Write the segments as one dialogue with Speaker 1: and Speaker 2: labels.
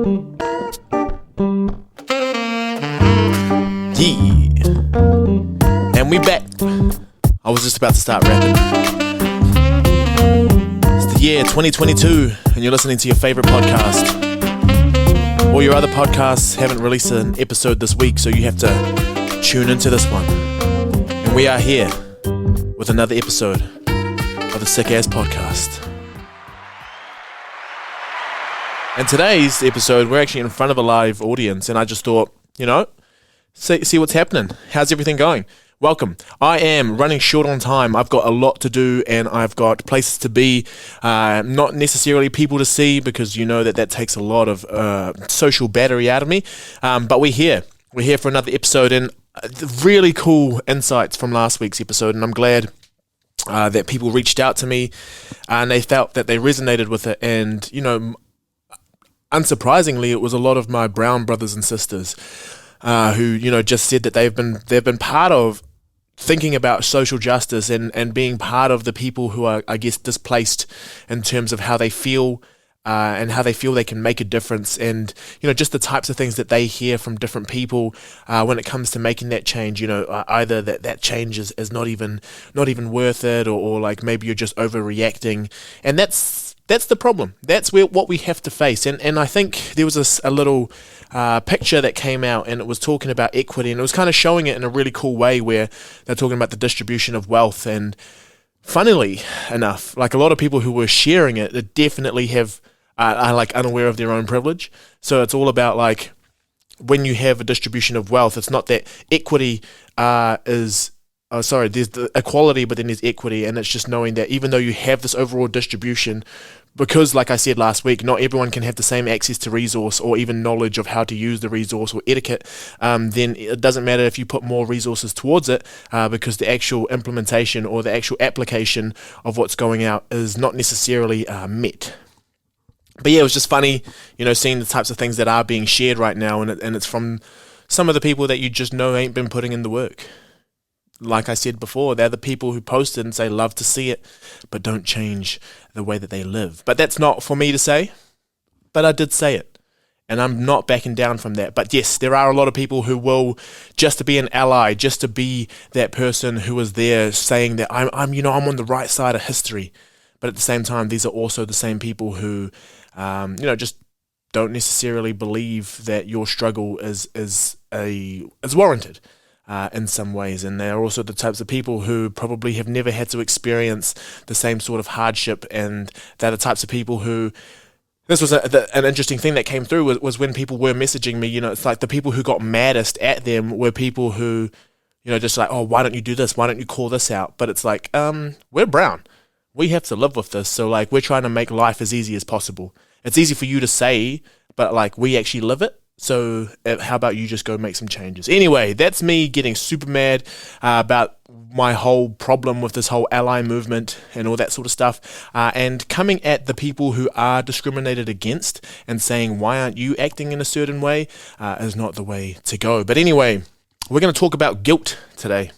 Speaker 1: And we back. I was just about to start rapping. It's the year 2022 and you're listening to your favorite podcast. All your other podcasts haven't released an episode this week, so you have to tune into this one. And we are here with another episode of the Sick Ass Podcast. And today's episode, we're actually in front of a live audience, and I just thought, see what's happening. How's everything going? Welcome. I am running short on time. I've got a lot to do, and I've got places to be, not necessarily people to see, because you know that takes a lot of social battery out of me. But we're here. We're here for another episode, and really cool insights from last week's episode, and I'm glad that people reached out to me, and they felt that they resonated with it, and, unsurprisingly, it was a lot of my brown brothers and sisters who, just said that they've been part of thinking about social justice and being part of the people who are, I guess, displaced in terms of how they feel and how they feel they can make a difference, and just the types of things that they hear from different people when it comes to making that change. Either that change is not even worth it, or like maybe you're just overreacting, and that's the problem. That's what we have to face. And I think there was a little picture that came out, and it was talking about equity, and it was kind of showing it in a really cool way where they're talking about the distribution of wealth. And funnily enough, like a lot of people who were sharing it, they definitely are like unaware of their own privilege. So it's all about like when you have a distribution of wealth, it's not that equity there's the equality, but then there's equity, and it's just knowing that even though you have this overall distribution, because like I said last week, not everyone can have the same access to resource or even knowledge of how to use the resource or etiquette, then it doesn't matter if you put more resources towards it, because the actual implementation or the actual application of what's going out is not necessarily met. But yeah, it was just funny, seeing the types of things that are being shared right now, and it's from some of the people that you just know ain't been putting in the work. Like I said before, they're the people who posted and say love to see it, but don't change the way that they live. But that's not for me to say, but I did say it, and I'm not backing down from that. But yes, there are a lot of people who will, just to be an ally, just to be that person who is there saying that I'm on the right side of history. But at the same time, these are also the same people who, just don't necessarily believe that your struggle is warranted. In some ways, and they're also the types of people who probably have never had to experience the same sort of hardship, and they're the types of people who, this was an interesting thing that came through was when people were messaging me, it's like the people who got maddest at them were people who, just like, oh, why don't you do this? Why don't you call this out? But it's like, we're brown. We have to live with this, so like we're trying to make life as easy as possible. It's easy for you to say, but like we actually live it. So how about you just go make some changes? Anyway, that's me getting super mad about my whole problem with this whole ally movement and all that sort of stuff, and coming at the people who are discriminated against and saying, why aren't you acting in a certain way, is not the way to go. But anyway, we're going to talk about guilt today.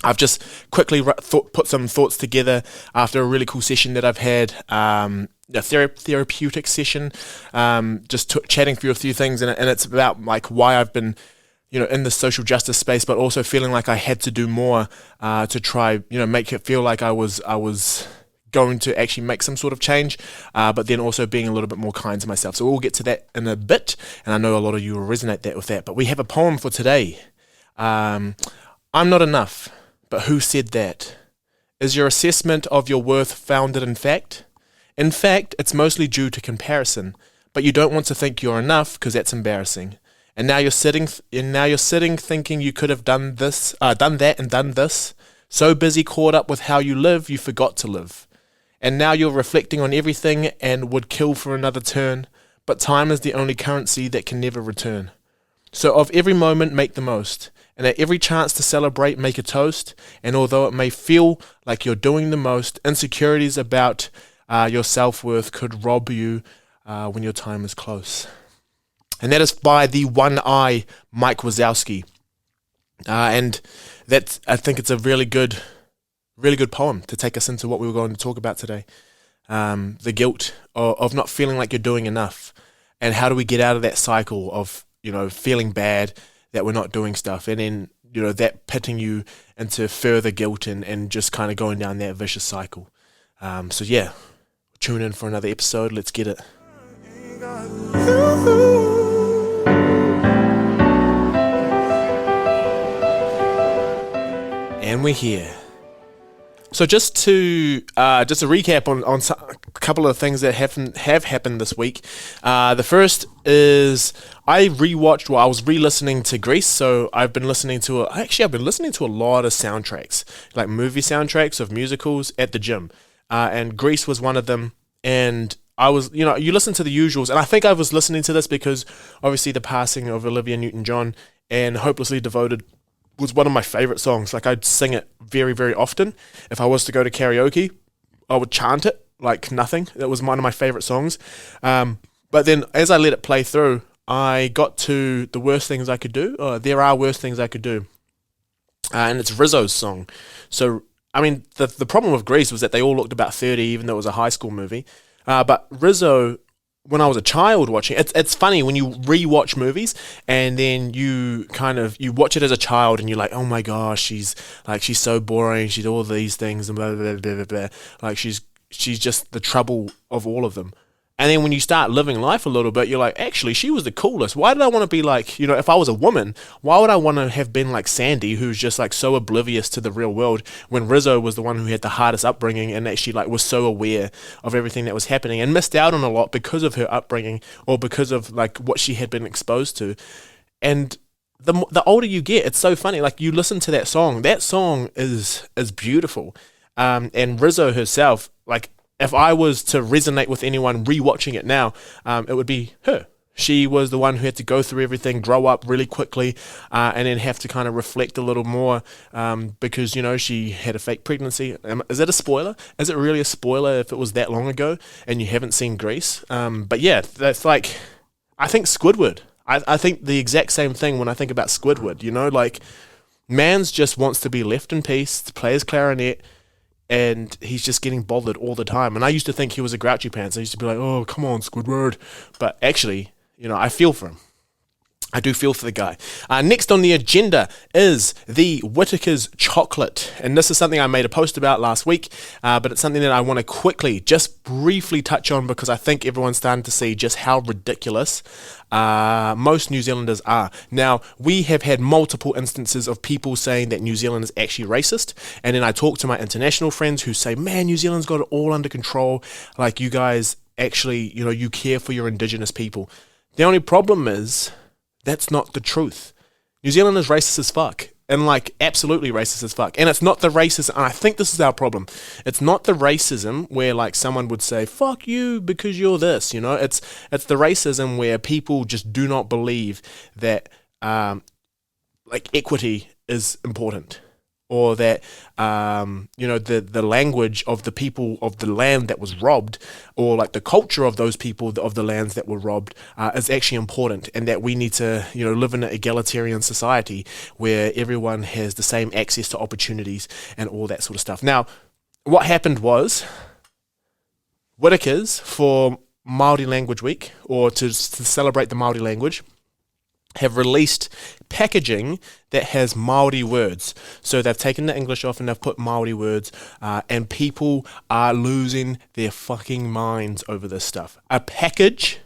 Speaker 1: I've just quickly put some thoughts together after a really cool session that I've had, a therapeutic session, just chatting through a few things, and it's about like why I've been, in the social justice space, but also feeling like I had to do more to try, make it feel like I was going to actually make some sort of change, but then also being a little bit more kind to myself. So we'll get to that in a bit, and I know a lot of you will resonate with that. But we have a poem for today. I'm not enough, but who said that? Is your assessment of your worth founded in fact? In fact, it's mostly due to comparison, but you don't want to think you're enough because that's embarrassing. And now you're sitting thinking you could have done this, done that and done this. So busy caught up with how you live, you forgot to live. And now you're reflecting on everything and would kill for another turn, but time is the only currency that can never return. So of every moment, make the most. And at every chance to celebrate, make a toast. And although it may feel like you're doing the most, insecurities about your self-worth could rob you when your time is close. And that is by the One Eye Mike Wazowski. And that, I think it's a really good poem to take us into what we were going to talk about today. The guilt of not feeling like you're doing enough. and how do we get out of that cycle of, feeling bad that we're not doing stuff, and then, that pitting you into further guilt and just kind of going down that vicious cycle. So yeah, tune in for another episode. Let's get it. And we're here. So just to recap on a couple of things that have happened this week. The first is I was re-listening to Grease. So I've been listening to a lot of soundtracks, like movie soundtracks of musicals at the gym. And Grease was one of them. And I was, you listen to the usuals. And I think I was listening to this because obviously the passing of Olivia Newton-John and Hopelessly Devoted was one of my favorite songs. Like, I'd sing it very, very often. If I was to go to karaoke, I would chant it like nothing. That was one of my favorite songs. But then as I let it play through, I got to the worst things I could do. There are worse things I could do. And it's Rizzo's song. So, I mean, the problem with Grease was that they all looked about 30, even though it was a high school movie. But Rizzo, when I was a child watching, it's funny when you re-watch movies and then you watch it as a child and you're like, oh my gosh, she's so boring, she's all these things and blah blah blah blah blah. Like she's just the trouble of all of them. And then when you start living life a little bit, you're like, actually, she was the coolest. Why did I want to be like, if I was a woman, why would I want to have been like Sandy, who's just like so oblivious to the real world, when Rizzo was the one who had the hardest upbringing and actually like was so aware of everything that was happening and missed out on a lot because of her upbringing or because of like what she had been exposed to. And the older you get, it's so funny. Like, you listen to that song is beautiful. And Rizzo herself, like, if I was to resonate with anyone rewatching it now, it would be her. She was the one who had to go through everything, grow up really quickly, and then have to kind of reflect a little more because, she had a fake pregnancy. Is it a spoiler? Is it really a spoiler if it was that long ago and you haven't seen Grease? But yeah, that's like, I think Squidward. I think the exact same thing when I think about Squidward, like, Mans just wants to be left in peace, to play his clarinet, and he's just getting bothered all the time. And I used to think he was a grouchy pants. I used to be like, oh, come on, Squidward. But actually, I feel for him. I do feel for the guy. Next on the agenda is the Whittaker's chocolate. And this is something I made a post about last week, but it's something that I want to quickly, just briefly touch on because I think everyone's starting to see just how ridiculous most New Zealanders are. Now, we have had multiple instances of people saying that New Zealand is actually racist. And then I talk to my international friends who say, man, New Zealand's got it all under control. Like, you guys actually, you care for your indigenous people. The only problem is, that's not the truth. New Zealand is racist as fuck. And like, absolutely racist as fuck. And it's not the racism, and I think this is our problem. It's not the racism where like someone would say, fuck you because you're this, It's the racism where people just do not believe that like equity is important. Or that, the language of the people of the land that was robbed, or like the culture of those people of the lands that were robbed, is actually important, and that we need to, live in an egalitarian society where everyone has the same access to opportunities and all that sort of stuff. Now, what happened was, Whittaker's, for Māori Language Week, or to celebrate the Māori language, have released packaging that has Māori words. So they've taken the English off and they've put Māori words, and people are losing their fucking minds over this stuff. A package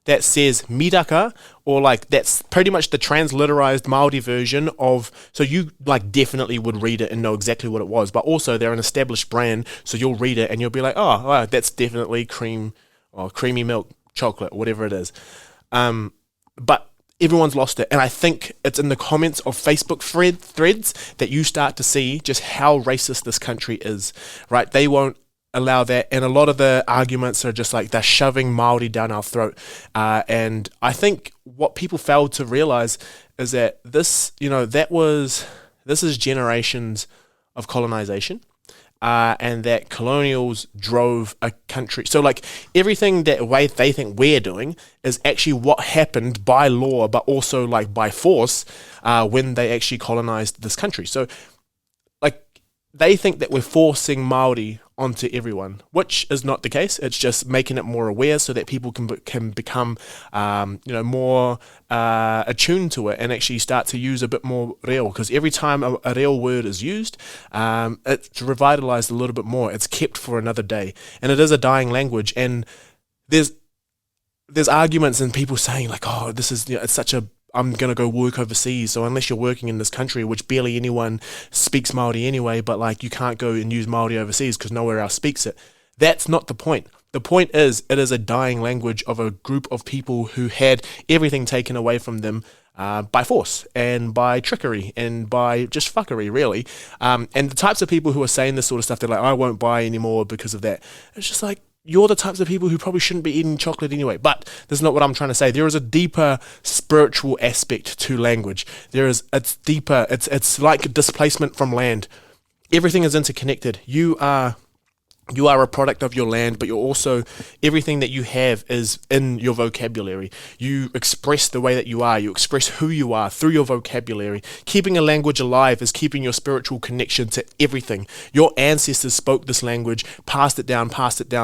Speaker 1: that says Miraka, or like that's pretty much the transliterized Māori version of, so you like definitely would read it and know exactly what it was, but also they're an established brand, so you'll read it and you'll be like, oh, wow, that's definitely creamy milk chocolate, whatever it is. But everyone's lost it, and I think it's in the comments of Facebook threads that you start to see just how racist this country is, right? They won't allow that, and a lot of the arguments are just like they're shoving Māori down our throat, and I think what people failed to realize is that this is generations of colonization. And that colonials drove a country. So like everything that way they think we're doing is actually what happened by law, but also like by force when they actually colonized this country. So like they think that we're forcing Māori onto everyone, which is not the case. It's just making it more aware so that people can become, more attuned to it and actually start to use a bit more reo. Because every time a reo word is used, it's revitalized a little bit more. It's kept for another day, and it is a dying language. And there's arguments and people saying like, oh, this is, it's such a, I'm going to go work overseas. So unless you're working in this country, which barely anyone speaks Māori anyway, but like you can't go and use Māori overseas because nowhere else speaks it. That's not the point. The point is, it is a dying language of a group of people who had everything taken away from them by force and by trickery and by just fuckery, really. And the types of people who are saying this sort of stuff, they're like, I won't buy anymore because of that. It's just like, you're the types of people who probably shouldn't be eating chocolate anyway. But that's not what I'm trying to say. There is a deeper spiritual aspect to language. It's deeper. It's like displacement from land. Everything is interconnected. You are a product of your land, but you're also, everything that you have is in your vocabulary. You express the way that you are. You express who you are through your vocabulary. Keeping a language alive is keeping your spiritual connection to everything. Your ancestors spoke this language, passed it down.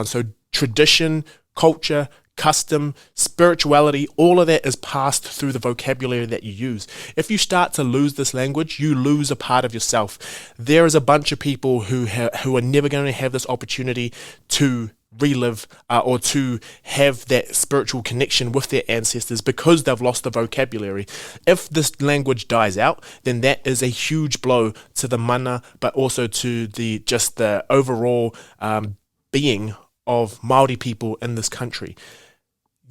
Speaker 1: So tradition, culture, custom, spirituality, all of that is passed through the vocabulary that you use. If you start to lose this language, you lose a part of yourself. There is a bunch of people who are never going to have this opportunity to relive or to have that spiritual connection with their ancestors because they've lost the vocabulary. If this language dies out, then that is a huge blow to the mana, but also to the overall being of Māori people in this country.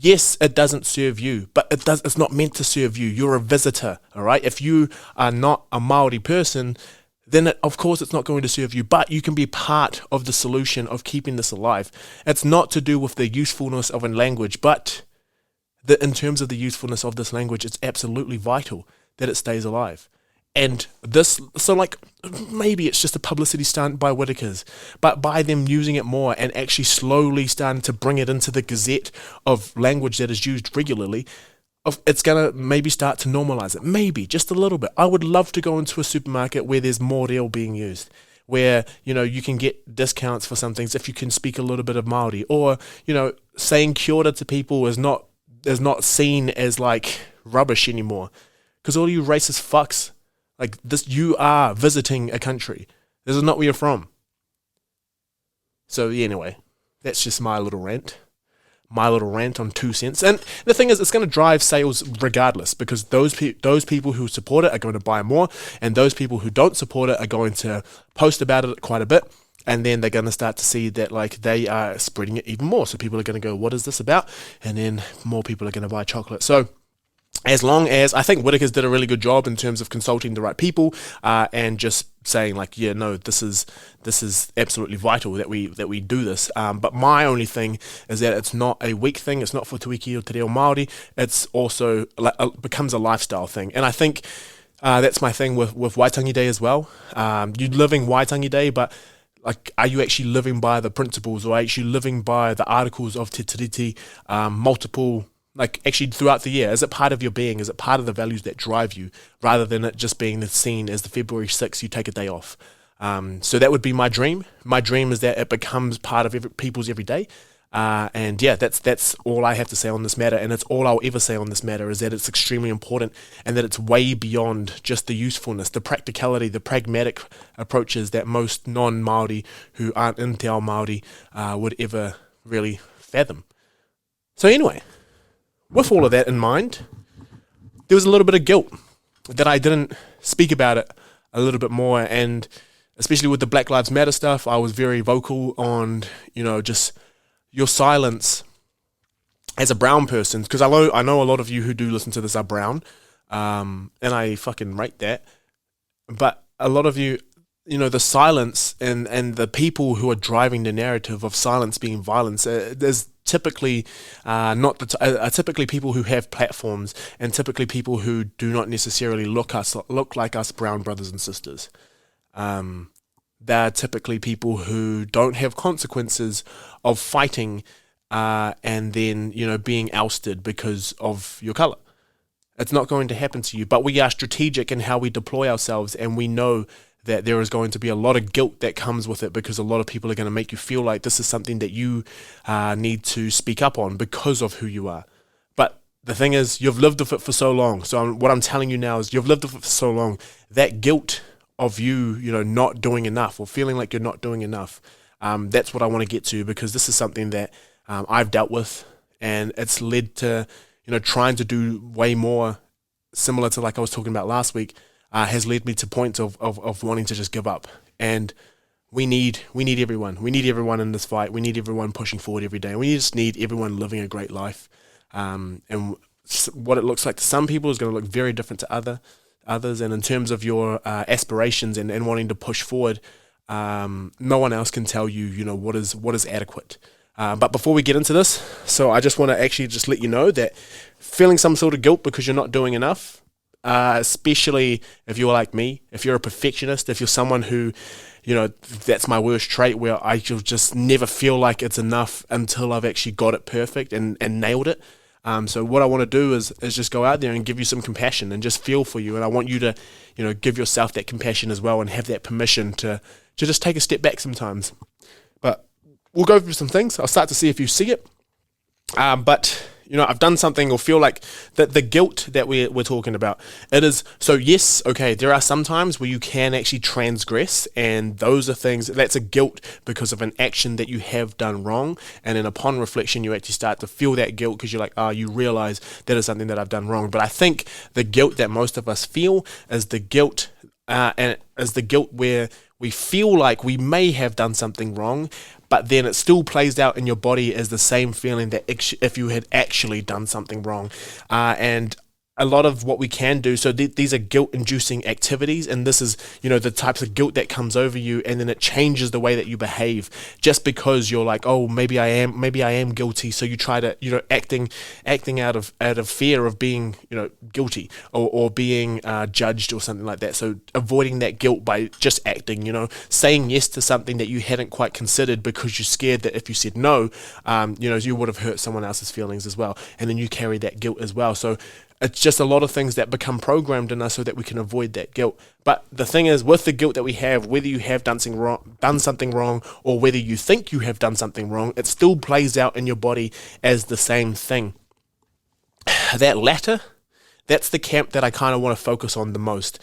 Speaker 1: Yes, it doesn't serve you, but it's not meant to serve you. You're a visitor, all right? If you are not a Māori person, then of course it's not going to serve you, but you can be part of the solution of keeping this alive. It's not to do with the usefulness of a language, but in terms of the usefulness of this language, it's absolutely vital that it stays alive. And maybe it's just a publicity stunt by Whittaker's, but by them using it more and actually slowly starting to bring it into the gazette of language that is used regularly, it's going to maybe start to normalize it. Maybe, just a little bit. I would love to go into a supermarket where there's more reo being used, where, you can get discounts for some things if you can speak a little bit of Māori, or, saying kia ora to people is not seen as like rubbish anymore. Because all you racist fucks, like this, you are visiting a country. This is not where you're from. So anyway, that's just my little rant. My little rant on 2 cents. And the thing is, it's going to drive sales regardless, because those people who support it are going to buy more, and those people who don't support it are going to post about it quite a bit, and then they're going to start to see that like they are spreading it even more. So people are going to go, what is this about? And then more people are going to buy chocolate. So as long as, I think Whittaker's did a really good job in terms of consulting the right people and just saying like, yeah, no, this is absolutely vital that we do this. But my only thing is that it's not a week thing. It's not for Te Wiki or Te Reo Māori. It's also becomes a lifestyle thing. And I think that's my thing with Waitangi Day as well. You're living Waitangi Day, but like, are you actually living by the principles, or are you actually living by the articles of Te Tiriti, multiple, like actually throughout the year? Is it part of your being? Is it part of the values that drive you, rather than it just being the scene as the February 6th, you take a day off? So that would be my dream. My dream is that it becomes part of people's everyday. And yeah, that's all I have to say on this matter. And it's all I'll ever say on this matter, is that it's extremely important, and that it's way beyond just the usefulness, the practicality, the pragmatic approaches that most non-Māori who aren't in Te Ao Māori would ever really fathom. So anyway, with all of that in mind, there was a little bit of guilt that I didn't speak about it a little bit more, and especially with the Black Lives Matter stuff, I was very vocal on, just your silence as a brown person, because I know a lot of you who do listen to this are brown, and I fucking rate that, but a lot of you, the silence and the people who are driving the narrative of silence being violence, there's typically typically people who have platforms, and typically people who do not necessarily look like us brown brothers and sisters. They're typically people who don't have consequences of fighting and then being ousted because of your color. It's not going to happen to you, but we are strategic in how we deploy ourselves, and we know that there is going to be a lot of guilt that comes with it, because a lot of people are going to make you feel like this is something that you need to speak up on because of who you are. But the thing is, you've lived with it for so long. So what I'm telling you now is, you've lived with it for so long. That guilt of you, not doing enough, or feeling like you're not doing enough, that's what I want to get to, because this is something that I've dealt with, and it's led to, trying to do way more, similar to like I was talking about last week, has led me to points of wanting to just give up. And we need everyone. We need everyone in this fight. We need everyone pushing forward every day. We just need everyone living a great life. And what it looks like to some people is going to look very different to others. And in terms of your aspirations and wanting to push forward, no one else can tell you, what is adequate. But before we get into this, so I just want to actually just let you know that feeling some sort of guilt because you're not doing enough, especially if you're like me, if you're a perfectionist, if you're someone who, that's my worst trait, where I just never feel like it's enough until I've actually got it perfect and nailed it. So what I want to do is just go out there and give you some compassion and just feel for you. And I want you to, give yourself that compassion as well, and have that permission to just take a step back sometimes. But we'll go through some things. I'll start to see if you see it. But I've done something, or feel like that the guilt that we're talking about, it is, so yes, okay, there are some times where you can actually transgress, and those are things, that's a guilt because of an action that you have done wrong, and then upon reflection, you actually start to feel that guilt, because you're like, you realize that is something that I've done wrong. But I think the guilt that most of us feel is the guilt, where we feel like we may have done something wrong, but then it still plays out in your body as the same feeling that if you had actually done something wrong. And a lot of what we can do, so these are guilt-inducing activities, and this is, the types of guilt that comes over you, and then it changes the way that you behave, just because you're like, oh, maybe I am guilty, so you try to, acting out of fear of being, guilty, or being judged or something like that. So avoiding that guilt by just acting, saying yes to something that you hadn't quite considered because you're scared that if you said no, you would have hurt someone else's feelings as well, and then you carry that guilt as well. So it's just a lot of things that become programmed in us so that we can avoid that guilt. But the thing is, with the guilt that we have, whether you have done something wrong, or whether you think you have done something wrong, it still plays out in your body as the same thing. That latter, that's the camp that I kind of want to focus on the most,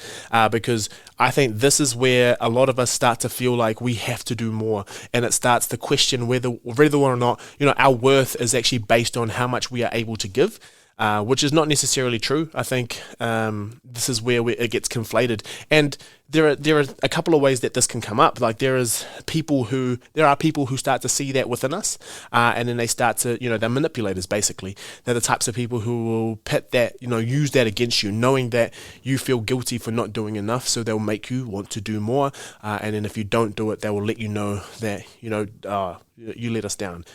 Speaker 1: because I think this is where a lot of us start to feel like we have to do more, and it starts to question whether or not, our worth is actually based on how much we are able to give. Which is not necessarily true. I think this is where it gets conflated, and there are a couple of ways that this can come up. Like there are people who start to see that within us, and then they start to, they're manipulators basically. They're the types of people who will pit that, use that against you, knowing that you feel guilty for not doing enough, so they'll make you want to do more, and then if you don't do it, they will let you know that you let us down.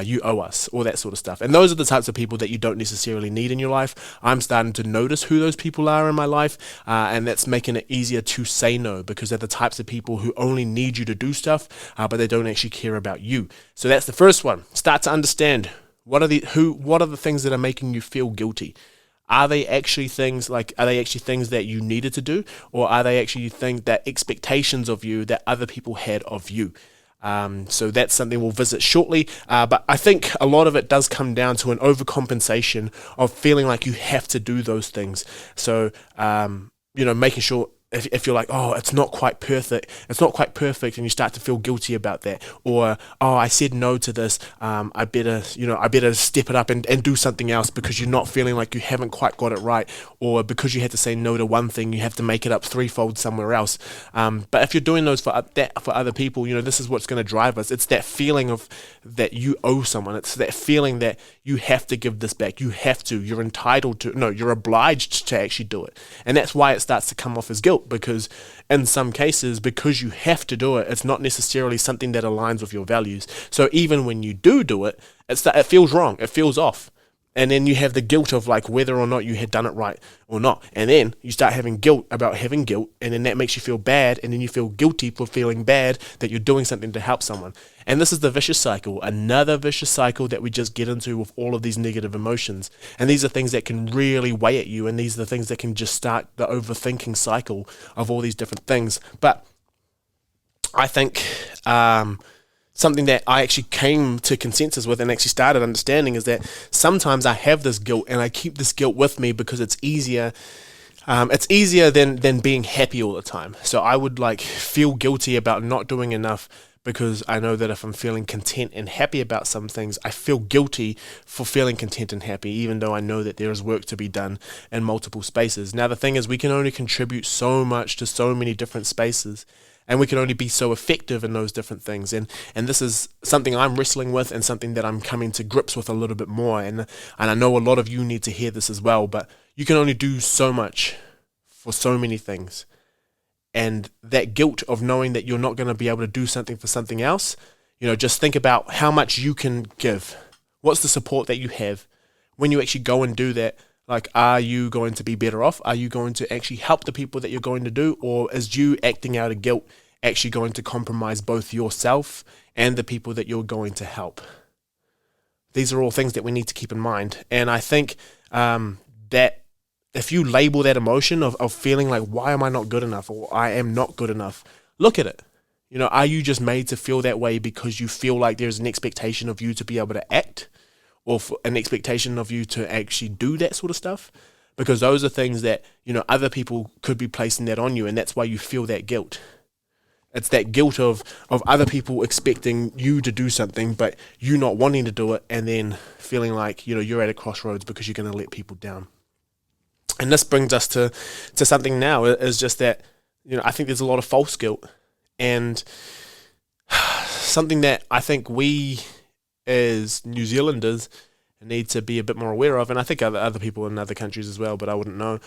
Speaker 1: You owe us, all that sort of stuff. And those are the types of people that you don't necessarily need in your life. I'm starting to notice who those people are in my life, and that's making it easier to say no, because they're the types of people who only need you to do stuff, but they don't actually care about you. So that's the first one. Start to understand what are the things that are making you feel guilty. Are they actually things that you needed to do, or are they actually expectations of you that other people had of you? So that's something we'll visit shortly, but I think a lot of it does come down to an overcompensation of feeling like you have to do those things. So, making sure if you're like, oh, it's not quite perfect, and you start to feel guilty about that, or, oh, I said no to this, I better step it up and do something else, because you're not feeling like you haven't quite got it right, or because you had to say no to one thing, you have to make it up threefold somewhere else. But if you're doing those for other people, this is what's going to drive us. It's that feeling of that you owe someone. It's that feeling that you have to give this back. You're entitled to, no, you're obliged to actually do it. And that's why it starts to come off as guilt, because in some cases, because you have to do it, it's not necessarily something that aligns with your values. So even when you do it, it feels wrong, it feels off. And then you have the guilt of like whether or not you had done it right or not. And then you start having guilt about having guilt, and then that makes you feel bad, and then you feel guilty for feeling bad that you're doing something to help someone. And this is the vicious cycle, another vicious cycle that we just get into with all of these negative emotions. And these are things that can really weigh at you, and these are the things that can just start the overthinking cycle of all these different things. But
Speaker 2: I think something that I actually came to consensus with and actually started understanding is that sometimes I have this guilt and I keep this guilt with me because it's easier. It's easier than being happy all the time. So I would like feel guilty about not doing enough because I know that if I'm feeling content and happy about some things, I feel guilty for feeling content and happy, even though I know that there is work to be done in multiple spaces. Now, the thing is, we can only contribute so much to so many different spaces, and we can only be so effective in those different things. And this is something I'm wrestling with and something that I'm coming to grips with a little bit more. And I know a lot of you need to hear this as well, but you can only do so much for so many things. And that guilt of knowing that you're not going to be able to do something for something else, just think about how much you can give. What's the support that you have? When you actually go and do that, like, are you going to be better off? Are you going to actually help the people that you're going to do? Or is you acting out of guilt actually going to compromise both yourself and the people that you're going to help? These are all things that we need to keep in mind. And I think that if you label that emotion of feeling like, why am I not good enough, or I am not good enough, look at it. Are you just made to feel that way because you feel like there's an expectation of you to be able to act, or for an expectation of you to actually do that sort of stuff? Because those are things that, other people could be placing that on you, and that's why you feel that guilt. It's that guilt of other people expecting you to do something, but you not wanting to do it, and then feeling like, you're at a crossroads because you're going to let people down. And this brings us to something now, is just that, I think there's a lot of false guilt, and something that I think we as New Zealanders need to be a bit more aware of, and I think other people in other countries as well, but I wouldn't know,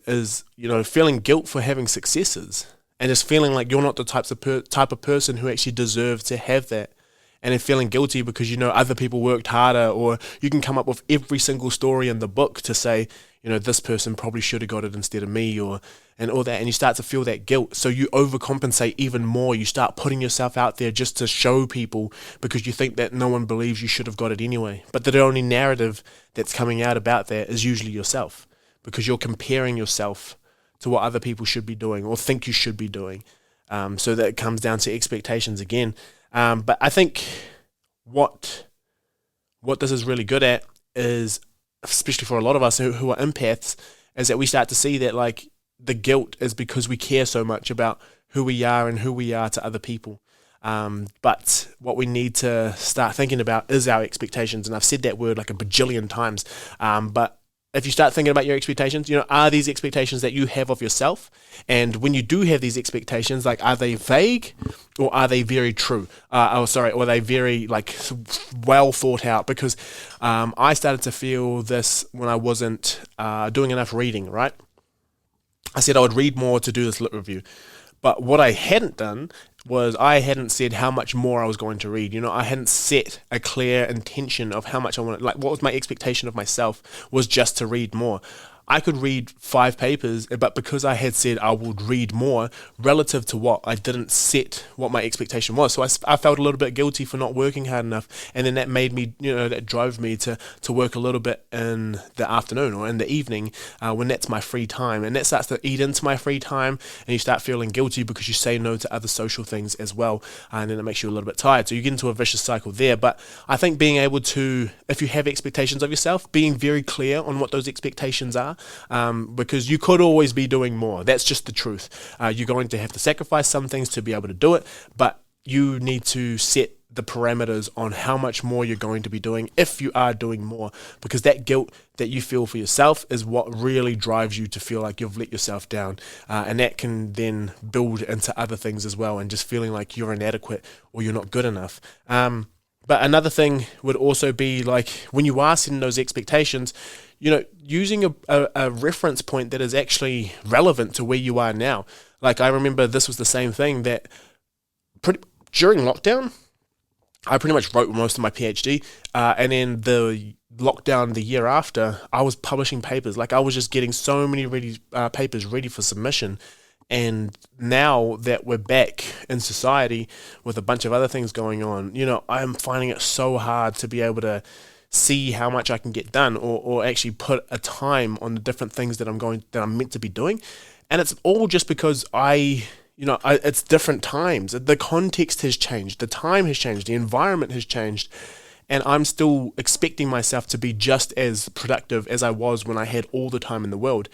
Speaker 2: is, feeling guilt for having successes, and just feeling like you're not the type of person who actually deserves to have that. And then feeling guilty because other people worked harder, or you can come up with every single story in the book to say, this person probably should have got it instead of me, and all that, and you start to feel that guilt. So you overcompensate even more. You start putting yourself out there just to show people because you think that no one believes you should have got it anyway. But the only narrative that's coming out about that is usually yourself, because you're comparing yourself to what other people should be doing or think you should be doing. So that it comes down to expectations again. But I think what this is really good at is, especially for a lot of us who are empaths, is that we start to see that like the guilt is because we care so much about who we are and who we are to other people. But what we need to start thinking about is our expectations. And I've said that word like a bajillion times. But if you start thinking about your expectations, are these expectations that you have of yourself? And when you do have these expectations, like, are they vague or are they very true? Or are they very like well thought out? Because I started to feel this when I wasn't doing enough reading, right? I said I would read more to do this lit review. But what I hadn't done was I hadn't said how much more I was going to read. I hadn't set a clear intention of how much I wanted. Like, what was my expectation of myself was just to read more. I could read 5 papers, but because I had said I would read more relative to what, I didn't set what my expectation was. So I felt a little bit guilty for not working hard enough. And then that made me, that drove me to work a little bit in the afternoon or in the evening when that's my free time. And that starts to eat into my free time, and you start feeling guilty because you say no to other social things as well. And then it makes you a little bit tired. So you get into a vicious cycle there. But I think being able to, if you have expectations of yourself, being very clear on what those expectations are, because you could always be doing more. That's just the truth. You're going to have to sacrifice some things to be able to do it, but you need to set the parameters on how much more you're going to be doing if you are doing more, because that guilt that you feel for yourself is what really drives you to feel like you've let yourself down, and that can then build into other things as well, and just feeling like you're inadequate or you're not good enough. But another thing would also be like when you are setting those expectations, using a reference point that is actually relevant to where you are now. Like, I remember this was the same thing that during lockdown, I pretty much wrote most of my PhD, and then the lockdown the year after, I was publishing papers. Like, I was just getting so many papers ready for submission. And now that we're back in society with a bunch of other things going on, I'm finding it so hard to be able to see how much I can get done, or actually put a time on the different things that I'm meant to be doing. And it's all just because I it's different times. The context has changed. The time has changed. The environment has changed. And I'm still expecting myself to be just as productive as I was when I had all the time in the world.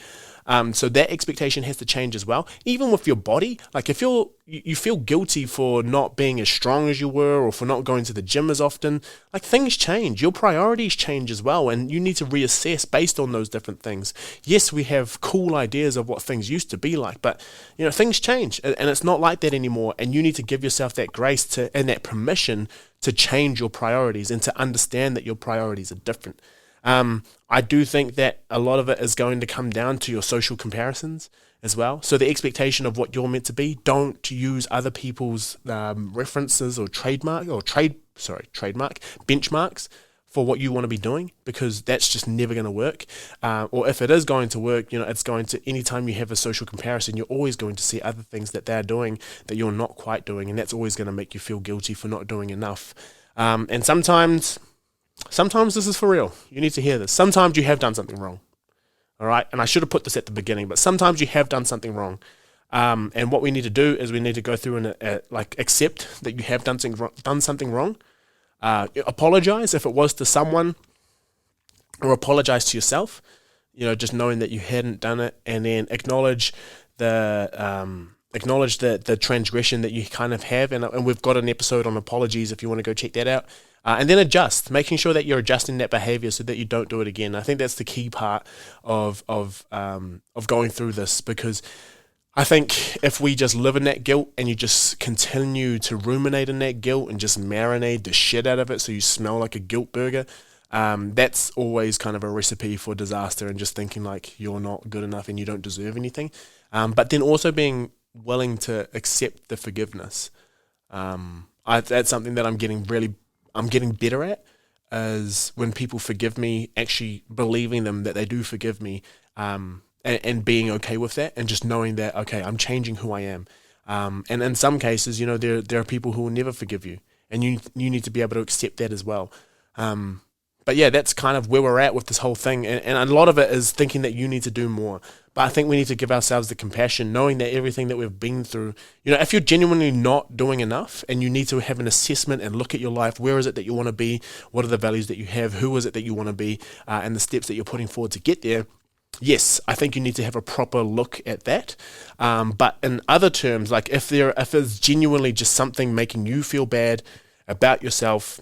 Speaker 2: So that expectation has to change as well. Even with your body, like if you feel guilty for not being as strong as you were, or for not going to the gym as often, like things change. Your priorities change as well, and you need to reassess based on those different things. Yes, we have cool ideas of what things used to be like, but things change, and it's not like that anymore. And you need to give yourself that grace and that permission to change your priorities and to understand that your priorities are different. I do think that a lot of it is going to come down to your social comparisons as well. So the expectation of what you're meant to be, don't use other people's references or benchmarks for what you want to be doing, because that's just never going to work. Or if it is going to work, it's going to, anytime you have a social comparison, you're always going to see other things that they're doing that you're not quite doing, and that's always going to make you feel guilty for not doing enough. And sometimes this is for real. You need to hear this. Sometimes you have done something wrong. All right? And I should have put this at the beginning, but sometimes you have done something wrong. And what we need to do is we need to go through and accept that you have done something wrong. Apologize if it was to someone, or apologize to yourself. Just knowing that you hadn't done it, and then acknowledge the transgression that you kind of have. And we've got an episode on apologies if you want to go check that out. And then adjust, making sure that you're adjusting that behavior so that you don't do it again. I think that's the key part of going through this, because I think if we just live in that guilt and you just continue to ruminate in that guilt and just marinate the shit out of it so you smell like a guilt burger, that's always kind of a recipe for disaster, and just thinking like you're not good enough and you don't deserve anything. But then also being willing to accept the forgiveness. That's something that I'm getting better at, is when people forgive me, actually believing them that they do forgive me, and being okay with that, and just knowing that, okay, I'm changing who I am. And in some cases, there are people who will never forgive you, and you need to be able to accept that as well. But yeah, that's kind of where we're at with this whole thing. And a lot of it is thinking that you need to do more. But I think we need to give ourselves the compassion, knowing that everything that we've been through, if you're genuinely not doing enough, and you need to have an assessment and look at your life, where is it that you want to be? What are the values that you have? Who is it that you want to be? And the steps that you're putting forward to get there. Yes, I think you need to have a proper look at that. But in other terms, like if it's genuinely just something making you feel bad about yourself,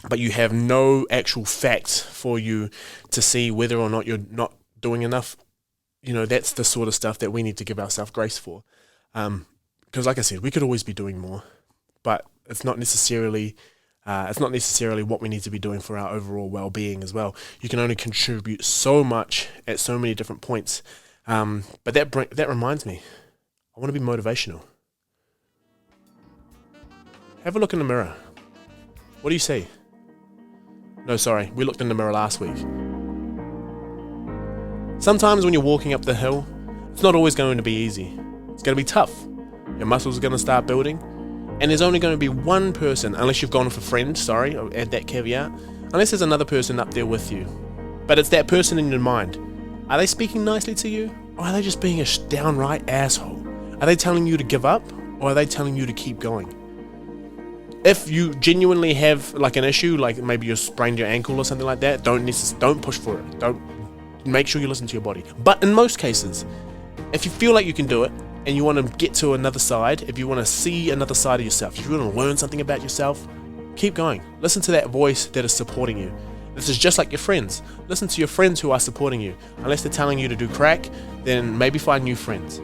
Speaker 2: but you have no actual facts for you to see whether or not you're not doing enough, that's the sort of stuff that we need to give ourselves grace for. Because like I said, we could always be doing more, but it's not necessarily what we need to be doing for our overall well-being as well. You can only contribute so much at so many different points. But that reminds me, I want to be motivational. Have a look in the mirror. What do you see? No, sorry, we looked in the mirror last week. Sometimes when you're walking up the hill, it's not always going to be easy. It's going to be tough. Your muscles are going to start building. And there's only going to be one person, unless you've gone with a friend, sorry, I'll add that caveat, unless there's another person up there with you. But it's that person in your mind. Are they speaking nicely to you? Or are they just being a downright asshole? Are they telling you to give up? Or are they telling you to keep going? If you genuinely have like an issue, like maybe you sprained your ankle or something like that, don't push for it. Don't make sure you listen to your body. But in most cases, if you feel like you can do it and you want to get to another side, if you want to see another side of yourself, if you want to learn something about yourself, keep going. Listen to that voice that is supporting you. This is just like your friends. Listen to your friends who are supporting you. Unless they're telling you to do crack, then maybe find new friends.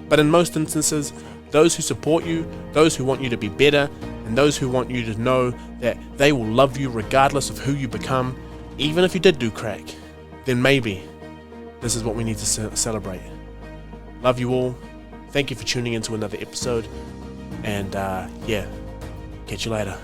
Speaker 2: But in most instances, those who support you, those who want you to be better, and those who want you to know that they will love you regardless of who you become, even if you did do crack, then maybe this is what we need to celebrate. Love you all. Thank you for tuning into another episode. And catch you later.